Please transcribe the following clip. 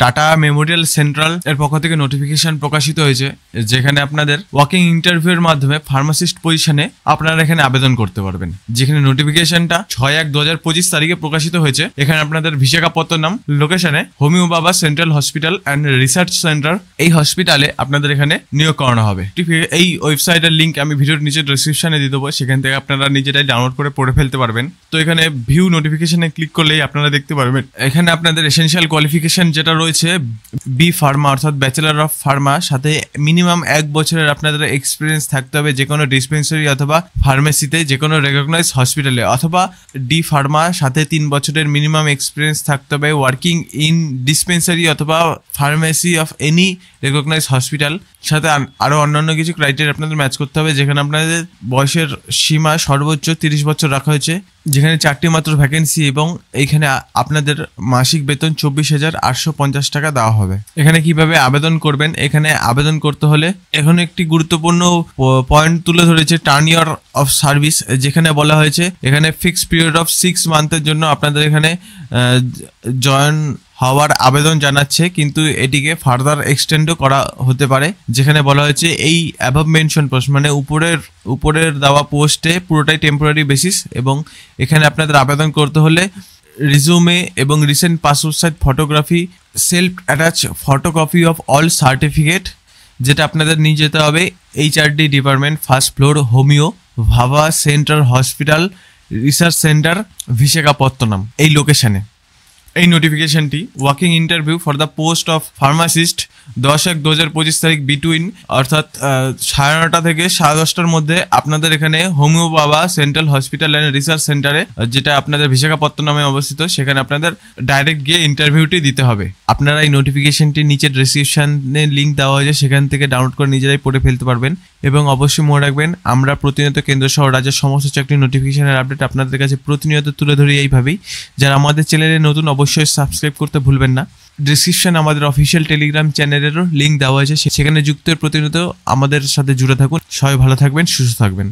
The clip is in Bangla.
টাটা মেমোরিয়াল সেন্ট্রাল এর পক্ষ থেকে নোটিফিকেশন প্রকাশিত হয়েছে, যেখানে আপনাদের ওয়াকিং ইন্টারভিউ এর মাধ্যমে ফার্মাসিস্ট পজিশনে আপনারা এখানে আবেদন করতে পারবেন। যেখানে নোটিফিকেশনটা 6/1/2025 তারিখে প্রকাশিত হয়েছে। এখানে আপনাদের বিশাখাপত্তনম লোকেশনে হোমিও বাবা central hospital and research centre, এই হসপিটালে আপনাদের এখানে নিয়োগ করানো হবে। এই ওয়েবসাইটের লিঙ্ক আমি ভিডিওর নিচে ডেসক্রিপশনে দিয়ে দেবো, সেখান থেকে আপনারা নিজেরাই ডাউনলোড করে পড়ে ফেলতে পারবেন। তো এখানে ভিউ নোটিফিকেশনে ক্লিক করলেই আপনারা দেখতে পারবেন এখানে আপনাদের এসেনশিয়াল কোয়ালিফিকেশন যেটা রয়েছে বি ফার্মা অর্থাৎ ব্যাচেলার অফ ফার্মা, সাথে মিনিমাম 1 বছরের আপনাদের এক্সপিরিয়েন্স থাকতে হবে যে কোনো ডিসপেন্সারি অথবা ফার্মেসিতে, যে কোনো রেকগনাইজ হসপিটালে, অথবা ডি ফার্মা সাথে 3 বছরের মিনিমাম এক্সপিরিয়েন্স থাকতে হবে ওয়ার্কিং ইন ডিসপেন্সারি অথবা pharmacy of any recognize hospital. সাথে আরও অন্যান্য কিছু ক্রাইটেরিয়া আপনাদের ম্যাচ করতে হবে, যেখানে আপনাদের বয়সের সীমা সর্বোচ্চ 30 বছর রাখা হয়েছে, যেখানে 4টি মাত্র ভ্যাকেন্সি, এবং এইখানে আপনাদের মাসিক বেতন 24,850 টাকা দেওয়া হবে। এখানে কিভাবে আবেদন করবেন, এখানে আবেদন করতে হলে এখানে একটি গুরুত্বপূর্ণ পয়েন্ট তুলে ধরেছে টার্ন ইয়ার অফ সার্ভিস, যেখানে বলা হয়েছে এখানে ফিক্সড পিরিয়ড অফ 6 মান্থের জন্য আপনাদের এখানে জয়েন হওয়ার আবেদন জানাচ্ছে, কিন্তু এটিকে ফার্দার এক্সটেন্ডও করা হতে পারে। যেখানে বলা হয়েছে এই অ্যাবভ মেনশন পোস্ট মানে উপরের দেওয়া পোস্টে পুরোটাই টেম্পোরারি বেসিস, এবং এখানে আপনাদের আবেদন করতে হলে রিজুমে এবং recent passport size photography, self attach photocopy of all certificate, যেটা আপনাদের নিয়ে যেতে হবে HRD department, first floor, homoeo Bhabha central hospital research centre, Visakhapatnam, এই লোকেশনে। এই নোটিফিকেশনটি walking interview for the post of pharmacist 10/1/2025 তারিখ বিটুইন অর্থাৎ 9:30 থেকে 10:30টার মধ্যে আপনাদের এখানে হোমিও বাবা সেন্ট্রাল হসপিটাল অ্যান্ড রিসার্চ সেন্টারে, যেটা আপনাদের বিশাখাপত্তনমে অবস্থিত, সেখানে আপনাদের ডাইরেক্ট গিয়ে ইন্টারভিউটি দিতে হবে। আপনারা এই নোটিফিকেশনটি নিচে ডেসক্রিপশনে লিঙ্ক দেওয়া হয়েছে, সেখান থেকে ডাউনলোড করে নিজেরাই পড়ে ফেলতে পারবেন। এবং অবশ্যই মনে রাখবেন, আমরা প্রতিনিয়ত কেন্দ্র সহ রাজ্যের সমস্ত চাকরি নোটিফিকেশনের আপডেট আপনাদের কাছে প্রতিনিয়ত তুলে ধরি এইভাবেই। যারা আমাদের চ্যানেলে নতুন অবশ্যই সাবস্ক্রাইব করতে ভুলবেন না। ডিসক্রিপশন আমাদের অফিসিয়াল টেলিগ্রাম চ্যানেলেরও লিঙ্ক দেওয়া হয়েছে, সেখানে যুক্ত প্রতিনিয়ত আমাদের সাথে জুড়ে থাকুন। সবাই ভালো থাকবেন, সুস্থ থাকবেন।